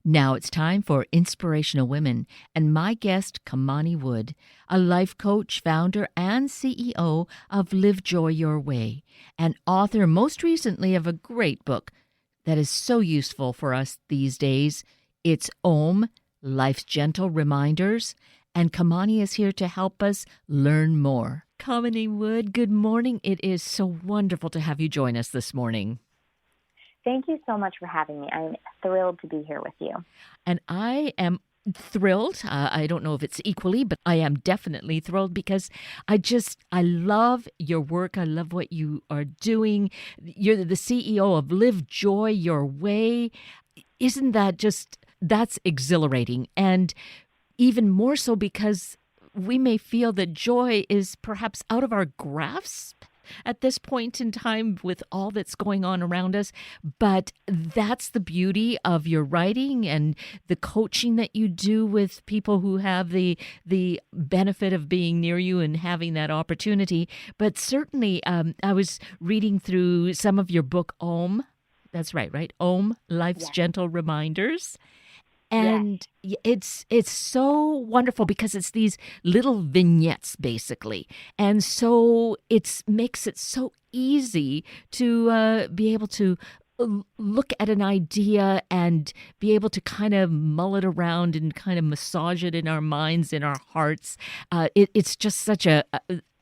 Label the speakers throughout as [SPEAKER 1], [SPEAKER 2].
[SPEAKER 1] Now it's time for Inspirational Women, and my guest, Kamini Wood, a life coach, founder, and CEO of Live Joy Your Way, and author most recently of a great book that is so useful for us these days. It's Om, Life's Gentle Reminders, and Kamini is here to help us learn more. Kamini Wood, good morning. It is so wonderful to have you join us this morning.
[SPEAKER 2] Thank you so much for having me. I'm thrilled to be here with you.
[SPEAKER 1] And I am thrilled. I don't know if it's equally, but I am definitely thrilled because I love your work. I love what you are doing. You're the CEO of Live Joy Your Way. Isn't that that's exhilarating? And even more so because we may feel that joy is perhaps out of our grasp at this point in time with all that's going on around us. But that's the beauty of your writing and the coaching that you do with people who have the benefit of being near you and having that opportunity. But certainly, I was reading through some of your book, Om. That's right? Om, Life's Gentle Reminders. And it's so wonderful because it's these little vignettes, basically. And so it makes it so easy to be able to look at an idea and be able to kind of mull it around and kind of massage it in our minds, in our hearts. It's just such I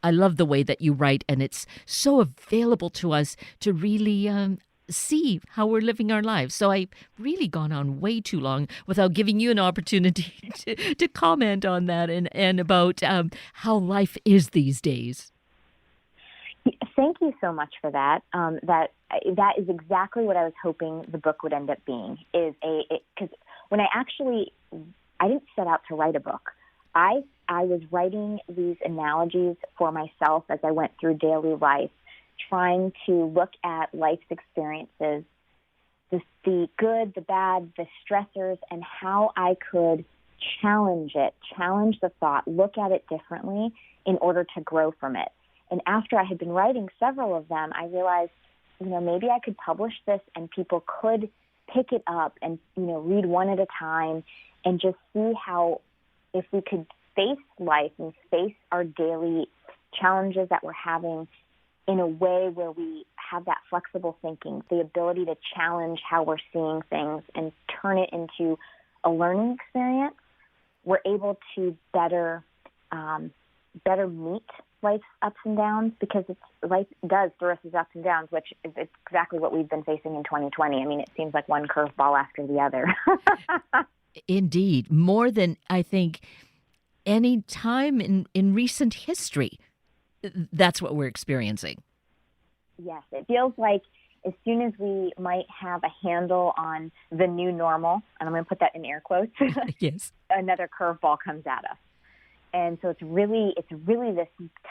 [SPEAKER 1] love the way that you write, and it's so available to us to really see how we're living our lives. So I've really gone on way too long without giving you an opportunity to comment on that and about how life is these days.
[SPEAKER 2] Thank you so much for that. That is exactly what I was hoping the book would end up being. Because when I didn't set out to write a book. I was writing these analogies for myself as I went through daily life, trying to look at life's experiences, the good, the bad, the stressors, and how I could challenge the thought, look at it differently in order to grow from it. And after I had been writing several of them, I realized, maybe I could publish this and people could pick it up and, read one at a time and just see how if we could face life and face our daily challenges that we're having in a way where we have that flexible thinking, the ability to challenge how we're seeing things and turn it into a learning experience, we're able to better meet life's ups and downs, because life does throw us these ups and downs, which is exactly what we've been facing in 2020. I mean, it seems like one curveball after the other.
[SPEAKER 1] Indeed, more than I think any time in recent history. That's what we're experiencing.
[SPEAKER 2] Yes, it feels like as soon as we might have a handle on the new normal, and I'm going to put that in air quotes,
[SPEAKER 1] yes,
[SPEAKER 2] another curveball comes at us. And so it's really this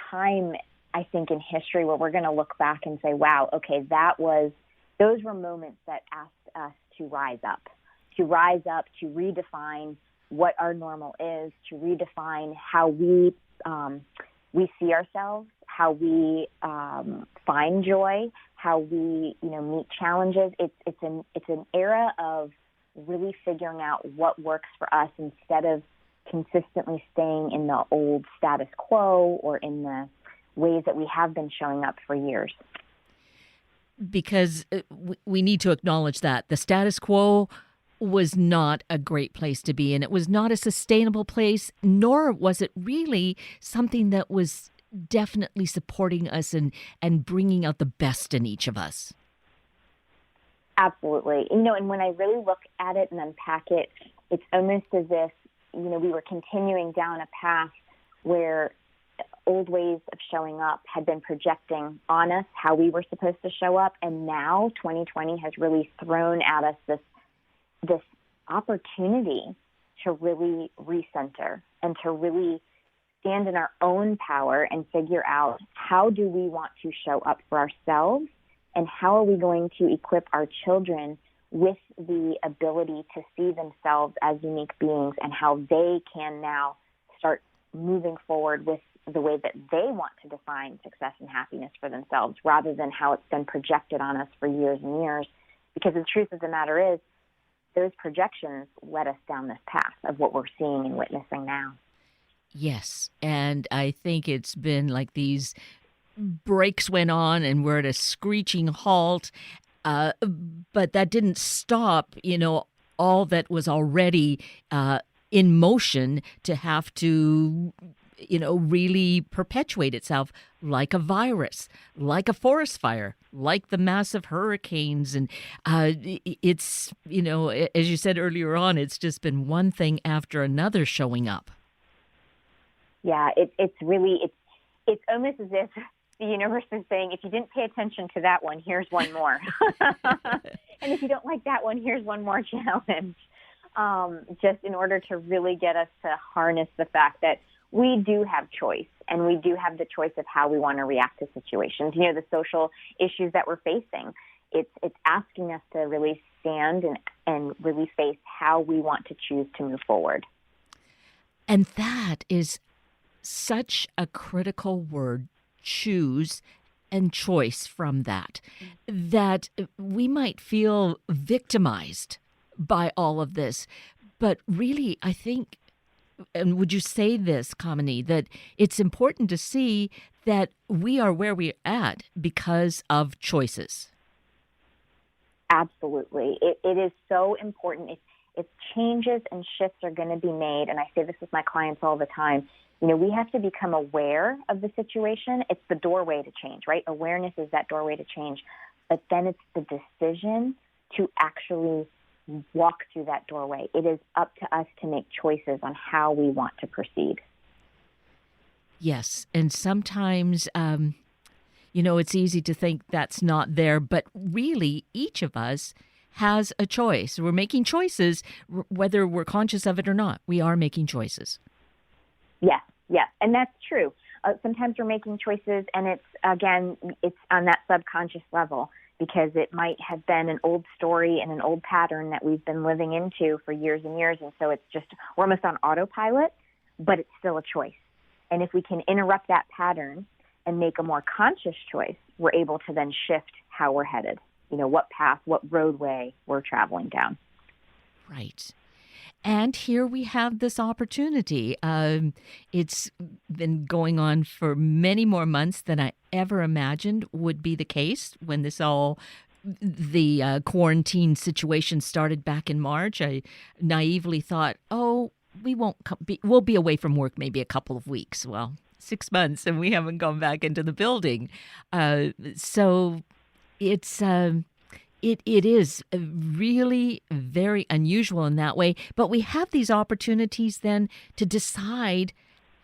[SPEAKER 2] time, I think, in history where we're going to look back and say, wow, okay, those were moments that asked us to rise up, to redefine what our normal is, to redefine how we see ourselves, how we find joy, how we meet challenges. It's an era of really figuring out what works for us instead of consistently staying in the old status quo or in the ways that we have been showing up for years.
[SPEAKER 1] Because we need to acknowledge that the status quo was not a great place to be in. It was not a sustainable place, nor was it really something that was definitely supporting us and bringing out the best in each of us.
[SPEAKER 2] Absolutely. And when I really look at it and unpack it, it's almost as if, we were continuing down a path where old ways of showing up had been projecting on us how we were supposed to show up. And now 2020 has really thrown at us this opportunity to really recenter and to really stand in our own power and figure out how do we want to show up for ourselves and how are we going to equip our children with the ability to see themselves as unique beings and how they can now start moving forward with the way that they want to define success and happiness for themselves rather than how it's been projected on us for years and years. Because the truth of the matter is, those projections led us down this path of what we're seeing and witnessing now.
[SPEAKER 1] Yes. And I think it's been like these brakes went on and we're at a screeching halt. Uh, but that didn't stop, all that was already in motion to have to, really perpetuate itself like a virus, like a forest fire, like the massive hurricanes. And it's, as you said earlier on, it's just been one thing after another showing up.
[SPEAKER 2] Yeah, it's almost as if the universe is saying, if you didn't pay attention to that one, here's one more. And if you don't like that one, here's one more challenge. Just in order to really get us to harness the fact that we do have choice, and we do have the choice of how we want to react to situations. The social issues that we're facing, it's asking us to really stand and really face how we want to choose to move forward.
[SPEAKER 1] And that is such a critical word, choose and choice from that we might feel victimized by all of this. But really, I think, and would you say this, Kamini, that it's important to see that we are where we're at because of choices?
[SPEAKER 2] Absolutely. It is so important. If changes and shifts are going to be made, and I say this with my clients all the time, we have to become aware of the situation. It's the doorway to change, right? Awareness is that doorway to change. But then it's the decision to actually walk through that doorway. It is up to us to make choices on how we want to proceed.
[SPEAKER 1] Yes. And sometimes, it's easy to think that's not there, but really each of us has a choice. We're making choices, whether we're conscious of it or not. We are making choices.
[SPEAKER 2] Yes, and that's true. Sometimes we're making choices, and it's on that subconscious level, because it might have been an old story and an old pattern that we've been living into for years and years, and so we're almost on autopilot, but it's still a choice. And if we can interrupt that pattern and make a more conscious choice, we're able to then shift how we're headed, what path, what roadway we're traveling down.
[SPEAKER 1] Right. And here we have this opportunity. It's been going on for many more months than I ever imagined would be the case when the quarantine situation started back in March. I naively thought, we'll be away from work maybe a couple of weeks. Well, 6 months, and we haven't gone back into the building. So it's... It is really very unusual in that way, but we have these opportunities then to decide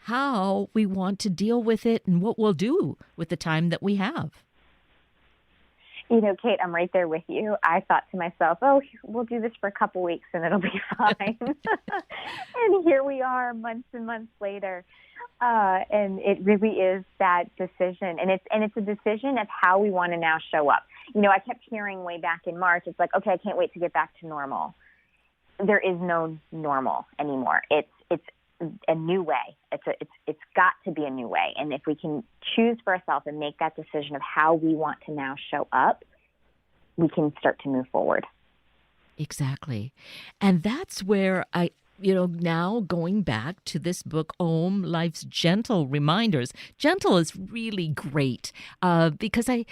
[SPEAKER 1] how we want to deal with it and what we'll do with the time that we have.
[SPEAKER 2] Kate, I'm right there with you. I thought to myself, we'll do this for a couple weeks and it'll be fine. And here we are months and months later. And it really is that decision. And it's a decision of how we want to now show up. I kept hearing way back in March, it's like, okay, I can't wait to get back to normal. There is no normal anymore. It's a new way. It's got to be a new way. And if we can choose for ourselves and make that decision of how we want to now show up, we can start to move forward.
[SPEAKER 1] Exactly. And that's where now going back to this book, Om, Life's Gentle Reminders. Gentle is really great because I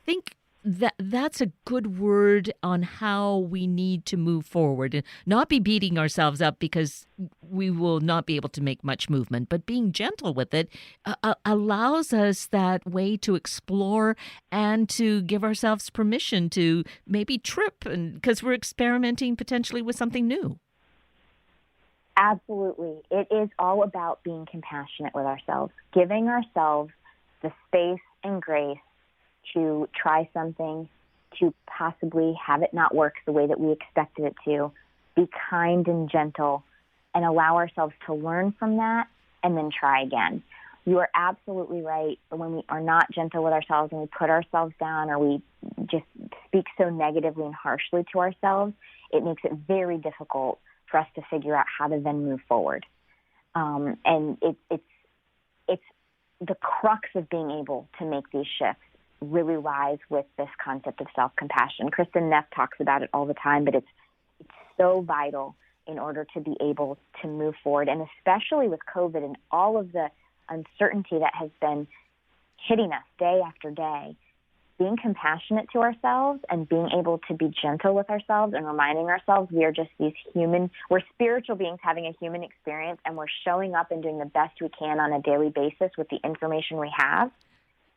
[SPEAKER 1] think that's a good word on how we need to move forward and not be beating ourselves up because we will not be able to make much movement, but being gentle with it allows us that way to explore and to give ourselves permission to maybe trip, and because we're experimenting potentially with something new.
[SPEAKER 2] Absolutely. It is all about being compassionate with ourselves, giving ourselves the space and grace to try something, to possibly have it not work the way that we expected it to, be kind and gentle, and allow ourselves to learn from that and then try again. You are absolutely right. When we are not gentle with ourselves and we put ourselves down, or we just speak so negatively and harshly to ourselves, it makes it very difficult for us to figure out how to then move forward. And it's the crux of being able to make these shifts really lies with this concept of self-compassion. Kristen Neff talks about it all the time, but it's so vital in order to be able to move forward. And especially with COVID and all of the uncertainty that has been hitting us day after day, being compassionate to ourselves and being able to be gentle with ourselves and reminding ourselves we are just we're spiritual beings having a human experience, and we're showing up and doing the best we can on a daily basis with the information we have.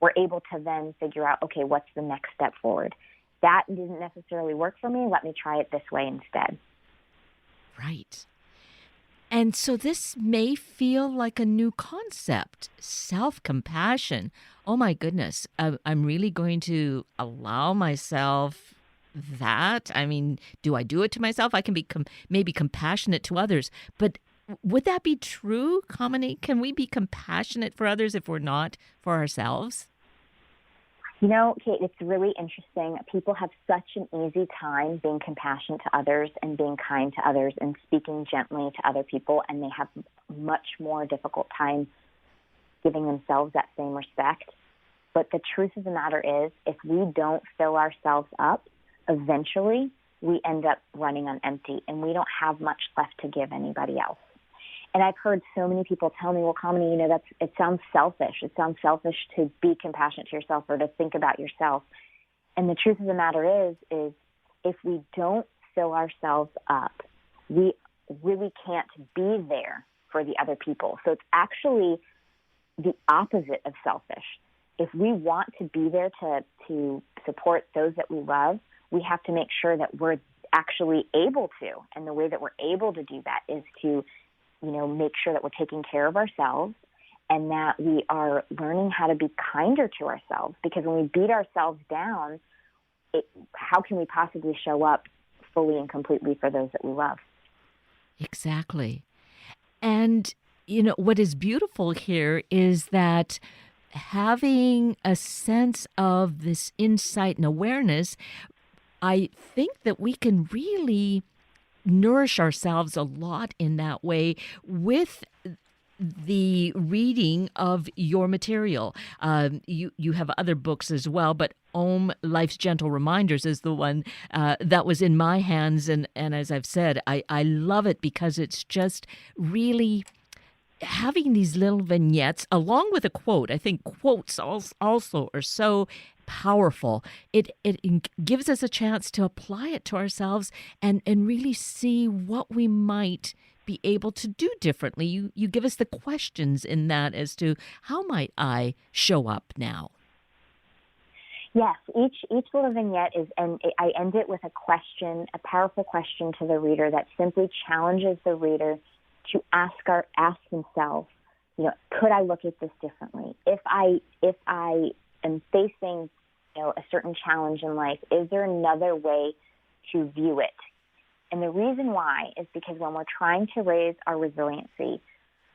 [SPEAKER 2] We're able to then figure out, okay, what's the next step forward? That didn't necessarily work for me. Let me try it this way instead.
[SPEAKER 1] Right. And so this may feel like a new concept, self-compassion. Oh my goodness, I'm really going to allow myself that. I mean, do I do it to myself? I can be maybe compassionate to others, but would that be true, Kamini? Can we be compassionate for others if we're not for ourselves?
[SPEAKER 2] You know, Kate, it's really interesting. People have such an easy time being compassionate to others and being kind to others and speaking gently to other people, and they have much more difficult time giving themselves that same respect. But the truth of the matter is, if we don't fill ourselves up, eventually we end up running on empty, and we don't have much left to give anybody else. And I've heard so many people tell me, well, Kamini, you know, it sounds selfish. It sounds selfish to be compassionate to yourself or to think about yourself. And the truth of the matter is if we don't fill ourselves up, we really can't be there for the other people. So it's actually the opposite of selfish. If we want to be there to support those that we love, we have to make sure that we're actually able to. And the way that we're able to do that is to make sure that we're taking care of ourselves and that we are learning how to be kinder to ourselves. Because when we beat ourselves down, how can we possibly show up fully and completely for those that we love?
[SPEAKER 1] Exactly. And, what is beautiful here is that having a sense of this insight and awareness, I think that we can really nourish ourselves a lot in that way with the reading of your material. You have other books as well, but Om Life's Gentle Reminders is the one that was in my hands. And as I've said, I love it because it's just really having these little vignettes along with a quote. I think quotes also are so powerful. It gives us a chance to apply it to ourselves and really see what we might be able to do differently. You give us the questions in that as to how might I show up now?
[SPEAKER 2] Yes, each little vignette and I end it with a question, a powerful question to the reader that simply challenges the reader to ask themselves, could I look at this differently? If I am facing, a certain challenge in life, is there another way to view it? And the reason why is because when we're trying to raise our resiliency,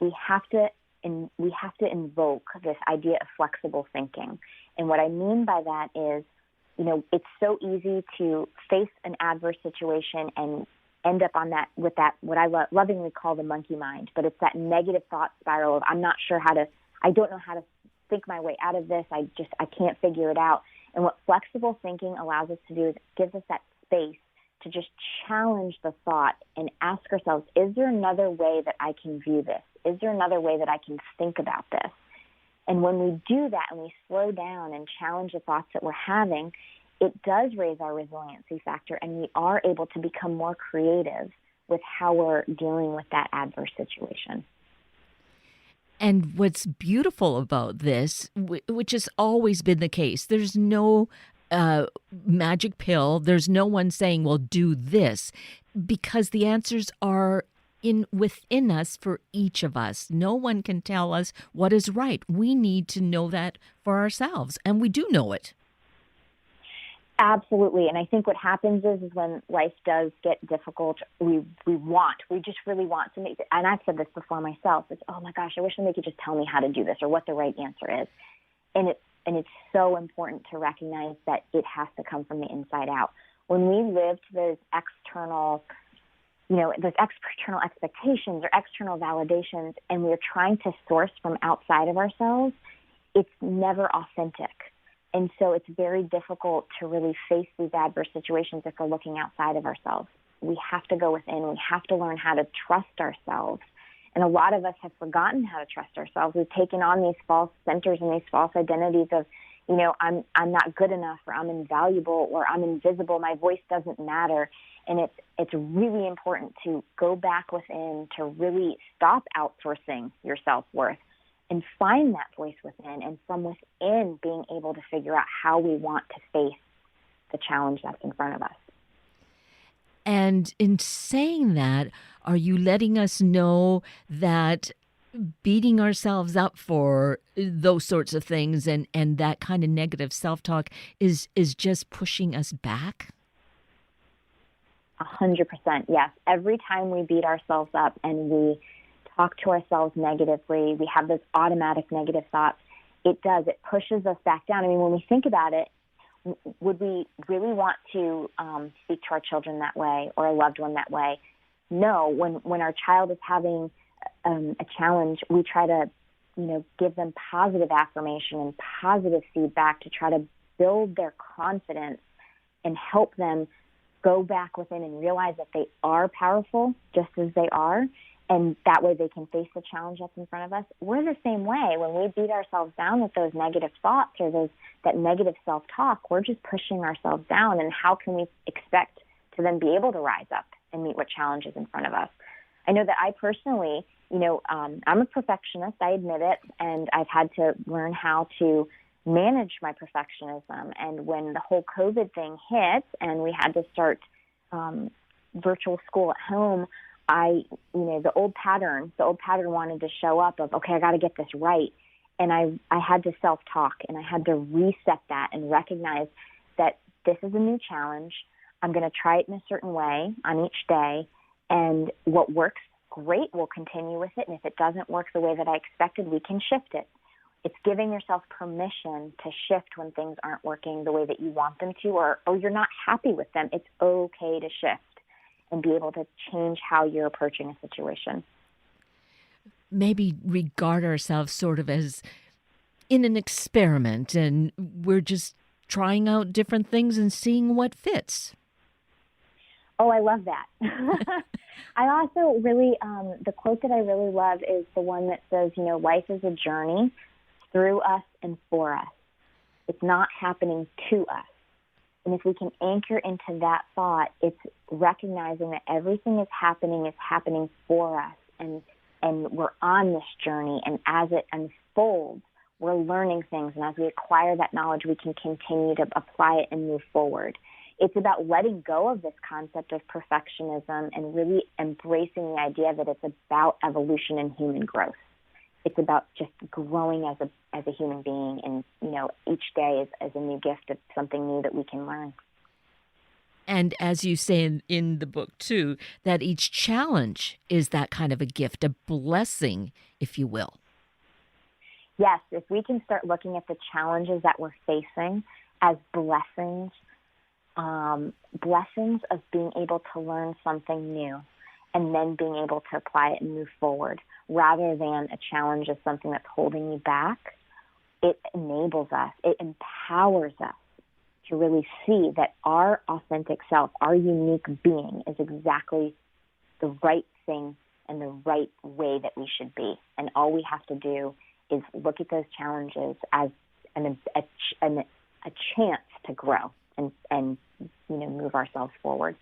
[SPEAKER 2] we have to invoke this idea of flexible thinking. And what I mean by that is, it's so easy to face an adverse situation and end up with that what I lovingly call the monkey mind, but it's that negative thought spiral of I don't know how to think my way out of this. I can't figure it out. And what flexible thinking allows us to do is it gives us that space to just challenge the thought and ask ourselves, is there another way that I can view this? Is there another way that I can think about this? And when we do that and we slow down and challenge the thoughts that we're having, it does raise our resiliency factor, and we are able to become more creative with how we're dealing with that adverse situation.
[SPEAKER 1] And what's beautiful about this, which has always been the case, there's no magic pill. There's no one saying, well, do this, because the answers are within us for each of us. No one can tell us what is right. We need to know that for ourselves, and we do know it.
[SPEAKER 2] Absolutely. And I think what happens is when life does get difficult, we just really want to make it. And I've said this before myself. It's, oh my gosh, I wish somebody could just tell me how to do this or what the right answer is. And it's so important to recognize that it has to come from the inside out. When we live to those external expectations or external validations, and we're trying to source from outside of ourselves, it's never authentic. And so it's very difficult to really face these adverse situations if we're looking outside of ourselves. we have to go within. We have to learn how to trust ourselves. And a lot of us have forgotten how to trust ourselves. We've taken on these false centers and these false identities of, I'm not good enough, or I'm invaluable, or I'm invisible. My voice doesn't matter. And it's really important to go back within, to really stop outsourcing your self-worth and find that voice within, and from within being able to figure out how we want to face the challenge that's in front of us.
[SPEAKER 1] And in saying that, are you letting us know that beating ourselves up for those sorts of things and that kind of negative self-talk is just pushing us back?
[SPEAKER 2] 100%, yes. Every time we beat ourselves up and we talk to ourselves negatively, we have those automatic negative thoughts, it pushes us back down. I mean, when we think about it, would we really want to speak to our children that way, or a loved one that way? No. When our child is having a challenge, we try to, give them positive affirmation and positive feedback to try to build their confidence and help them go back within and realize that they are powerful just as they are, and that way they can face the challenge that's in front of us. We're the same way. When we beat ourselves down with those negative thoughts or that negative self-talk, we're just pushing ourselves down, and how can we expect to then be able to rise up and meet what challenges in front of us? I know that I personally, I'm a perfectionist, I admit it, and I've had to learn how to manage my perfectionism. And when the whole COVID thing hit and we had to start virtual school at home, the old pattern wanted to show up of, okay, I got to get this right. And I had to self-talk, and I had to reset that and recognize that this is a new challenge. I'm going to try it in a certain way on each day. And what works, great, we'll continue with it. And if it doesn't work the way that I expected, we can shift it. It's giving yourself permission to shift when things aren't working the way that you want them to, or you're not happy with them. It's okay to shift and be able to change how you're approaching a situation.
[SPEAKER 1] Maybe regard ourselves sort of as in an experiment, and we're just trying out different things and seeing what fits.
[SPEAKER 2] Oh, I love that. I also really, the quote that I really love is the one that says, life is a journey through us and for us. It's not happening to us. And if we can anchor into that thought, it's recognizing that everything is happening for us. And we're on this journey. And as it unfolds, we're learning things. And as we acquire that knowledge, we can continue to apply it and move forward. It's about letting go of this concept of perfectionism and really embracing the idea that it's about evolution and human growth. It's about just growing as a human being, and each day is a new gift of something new that we can learn.
[SPEAKER 1] And as you say in the book too, that each challenge is that kind of a gift, a blessing, if you will.
[SPEAKER 2] Yes, if we can start looking at the challenges that we're facing as blessings, blessings of being able to learn something new and then being able to apply it and move forward, rather than a challenge as something that's holding you back, it enables us, it empowers us to really see that our authentic self, our unique being, is exactly the right thing and the right way that we should be. And all we have to do is look at those challenges as a chance to grow and move ourselves forward.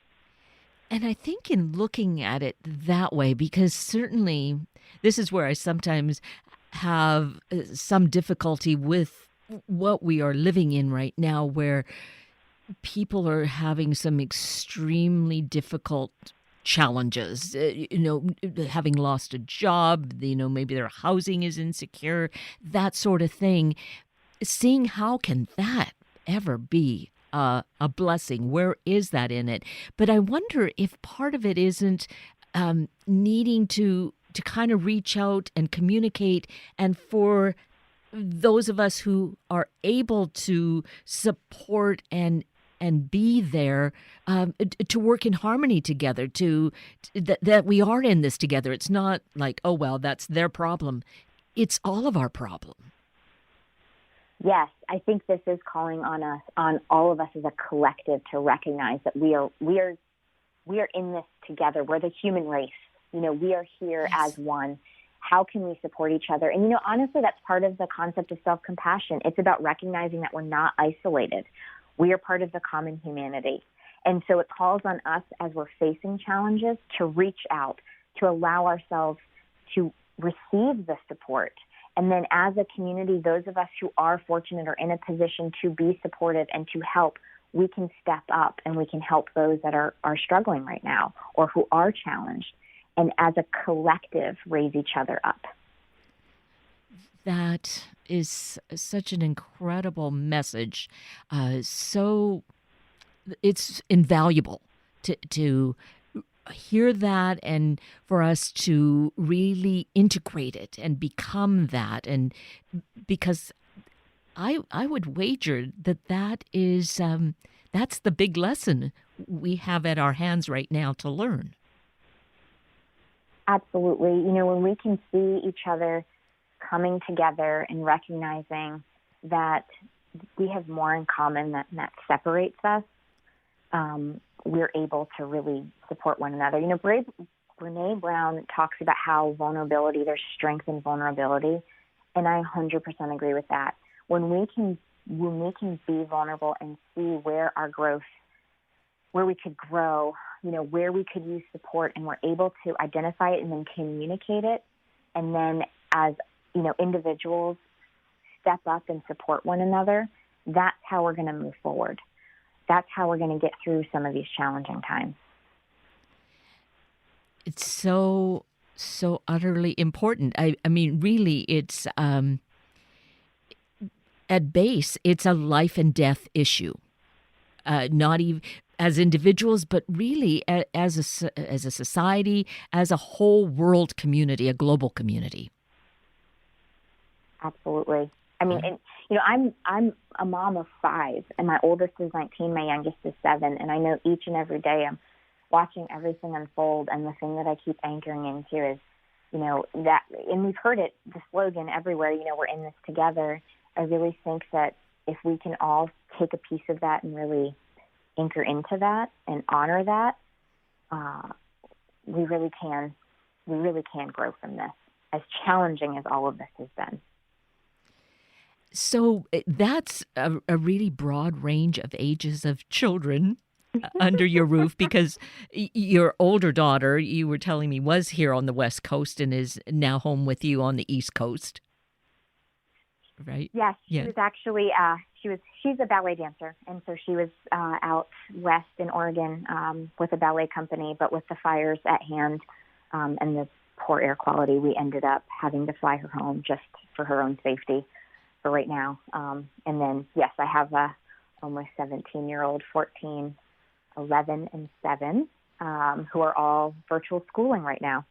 [SPEAKER 1] And I think in looking at it that way, because certainly this is where I sometimes have some difficulty with what we are living in right now, where people are having some extremely difficult challenges, having lost a job, maybe their housing is insecure, that sort of thing. Seeing how can that ever be a blessing? Where is that in it? But I wonder if part of it isn't needing to kind of reach out and communicate, and for those of us who are able to support and be there, to work in harmony together, that we are in this together. It's not like, oh, well, that's their problem. It's all of our problem.
[SPEAKER 2] Yes, I think this is calling on us, on all of us as a collective, to recognize that we are we are in this together. We're the human race. We are here as one. How can we support each other? And, honestly, that's part of the concept of self-compassion. It's about recognizing that we're not isolated. We are part of the common humanity. And so it calls on us as we're facing challenges to reach out, to allow ourselves to receive the support. And then as a community, those of us who are fortunate or in a position to be supportive and to help, we can step up and we can help those that are struggling right now or who are challenged. And as a collective, raise each other up.
[SPEAKER 1] That is such an incredible message. It's invaluable to hear that and for us to really integrate it and become that. And because I would wager that is that's the big lesson we have at our hands right now to learn.
[SPEAKER 2] Absolutely. When we can see each other coming together and recognizing that we have more in common than that separates us, we're able to really support one another. Brene Brown talks about how vulnerability, there's strength in vulnerability, and I 100% agree with that. When we can be vulnerable and see where our growth, where we could grow, where we could use support, and we're able to identify it and then communicate it, and then as individuals step up and support one another, that's how we're going to move forward. That's how we're going to get through some of these challenging times.
[SPEAKER 1] It's so utterly important. I mean, really, it's at base, it's a life and death issue. Not even as individuals, but really as a society, as a whole world community, a global community.
[SPEAKER 2] Absolutely. I mean, and, I'm a mom of 5, and my oldest is 19, my youngest is 7, and I know each and every day I'm watching everything unfold, and the thing that I keep anchoring into is, that, and we've heard it, the slogan everywhere, we're in this together. I really think that if we can all take a piece of that and really anchor into that and honor that, we really can grow from this, as challenging as all of this has been.
[SPEAKER 1] So that's a really broad range of ages of children under your roof, because your older daughter, you were telling me, was here on the West Coast and is now home with you on the East Coast, right?
[SPEAKER 2] Yes, she was actually she's a ballet dancer, and so she was out west in Oregon with a ballet company, but with the fires at hand and the poor air quality, we ended up having to fly her home just for her own safety for right now. And then, yes, I have a almost 17-year-old, 14, 11, and 7, who are all virtual schooling right now.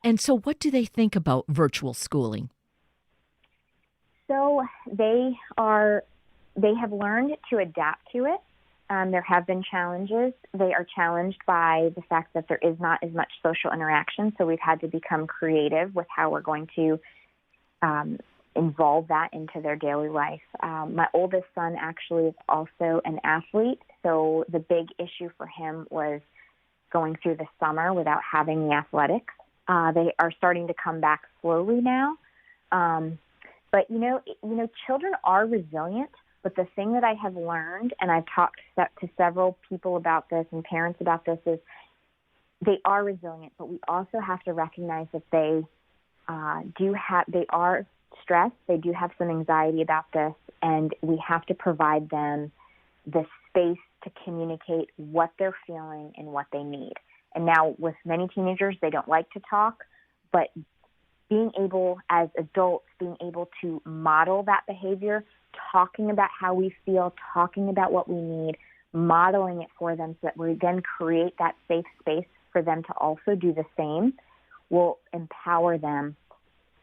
[SPEAKER 1] And so what do they think about virtual schooling?
[SPEAKER 2] So they have learned to adapt to it. There have been challenges. They are challenged by the fact that there is not as much social interaction, so we've had to become creative with how we're going to involve that into their daily life. My oldest son actually is also an athlete, so the big issue for him was going through the summer without having the athletics. They are starting to come back slowly now. But, children are resilient, but the thing that I have learned, and I've talked to several people about this and parents about this, is they are resilient, but we also have to recognize that they are stressed, they do have some anxiety about this, and we have to provide them the space to communicate what they're feeling and what they need. And now with many teenagers, they don't like to talk, but being able, as adults, being able to model that behavior, talking about how we feel, talking about what we need, modeling it for them so that we then create that safe space for them to also do the same, will empower them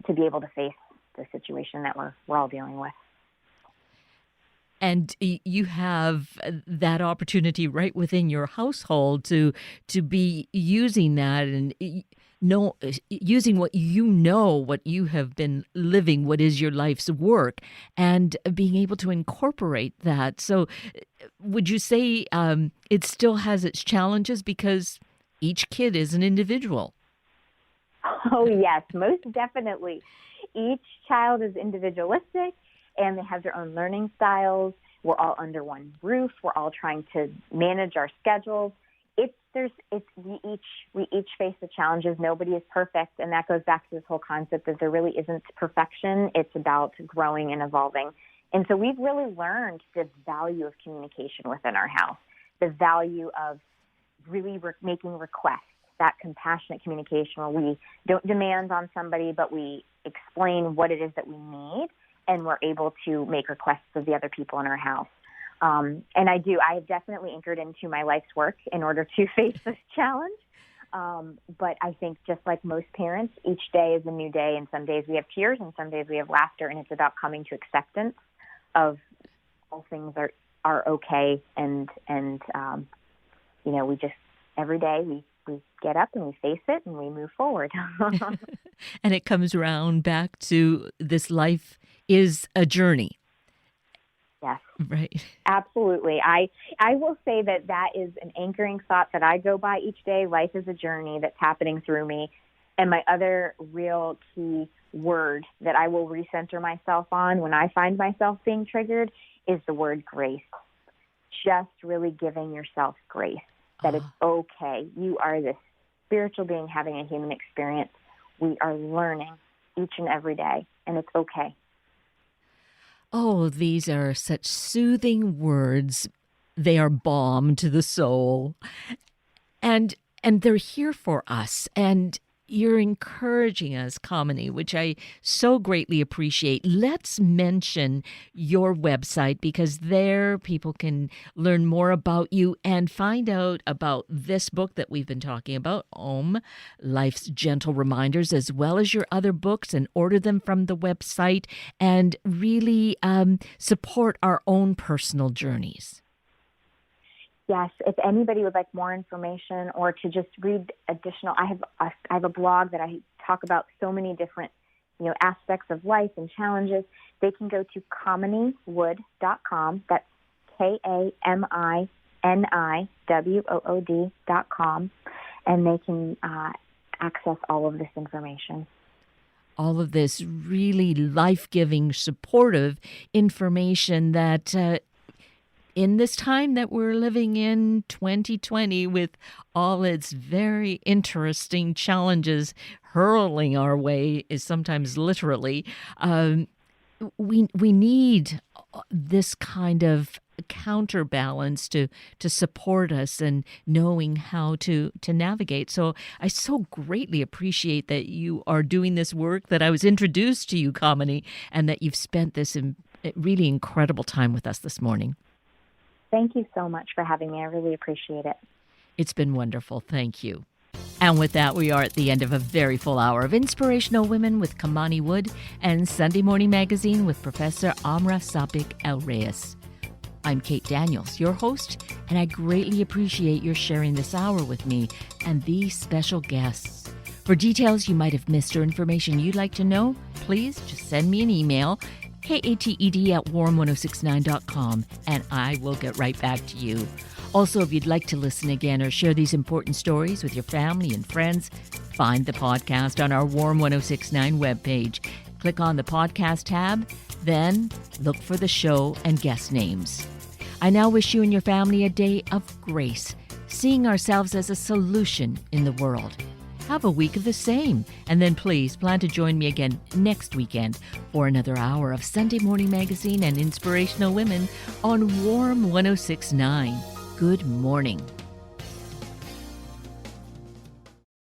[SPEAKER 2] to be able to face the situation that we're all dealing with.
[SPEAKER 1] And you have that opportunity right within your household to be using that. And using what what you have been living, what is your life's work, and being able to incorporate that. So would you say it still has its challenges because each kid is an individual?
[SPEAKER 2] Oh, yes, most definitely. Each child is individualistic and they have their own learning styles. We're all under one roof. We're all trying to manage our schedules. We each face the challenges. Nobody is perfect, and that goes back to this whole concept that there really isn't perfection. It's about growing and evolving. And so we've really learned the value of communication within our house, the value of really making requests, that compassionate communication where we don't demand on somebody, but we explain what it is that we need, and we're able to make requests of the other people in our house. And I have definitely anchored into my life's work in order to face this challenge. But I think just like most parents, each day is a new day, and some days we have tears and some days we have laughter, and it's about coming to acceptance of all things are okay. And we just, every day we get up and we face it and we move forward.
[SPEAKER 1] And it comes around back to this life is a journey.
[SPEAKER 2] Yes.
[SPEAKER 1] Right.
[SPEAKER 2] Absolutely. I will say that is an anchoring thought that I go by each day. Life is a journey that's happening through me. And my other real key word that I will recenter myself on when I find myself being triggered is the word grace. Just really giving yourself grace, that it's okay. You are this spiritual being having a human experience. We are learning each and every day, and it's okay.
[SPEAKER 1] Oh, these are such soothing words. They are balm to the soul. And they're here for us. And you're encouraging us, Kamini, which I so greatly appreciate. Let's mention your website, because there people can learn more about you and find out about this book that we've been talking about, Life's Gentle Reminders, as well as your other books, and order them from the website and really support our own personal journeys.
[SPEAKER 2] Yes, if anybody would like more information or to just read additional, I have a blog that I talk about so many different, aspects of life and challenges. They can go to KaminiWood.com. That's KaminiWood.com, and they can access all of this information.
[SPEAKER 1] All of this really life-giving, supportive information that in this time that we're living in, 2020, with all its very interesting challenges hurling our way, is sometimes literally, we need this kind of counterbalance to support us and knowing how to navigate. So I so greatly appreciate that you are doing this work, that I was introduced to you, Kamini, and that you've spent this really incredible time with us this morning.
[SPEAKER 2] Thank you so much for having me. I really appreciate it.
[SPEAKER 1] It's been wonderful. Thank you. And with that, we are at the end of a very full hour of Inspirational Women with Kamini Wood and Sunday Morning Magazine with Professor Amra Sapik El-Reyes. I'm Kate Daniels, your host, and I greatly appreciate your sharing this hour with me and these special guests. For details you might have missed or information you'd like to know, please just send me an email, kated@warm1069.com, and I will get right back to you. Also, if you'd like to listen again or share these important stories with your family and friends, find the podcast on our Warm 1069 webpage. Click on the podcast tab, then look for the show and guest names. I now wish you and your family a day of grace, seeing ourselves as a solution in the world. Have a week of the same. And then please plan to join me again next weekend for another hour of Sunday Morning Magazine and Inspirational Women on Warm 1069. Good morning.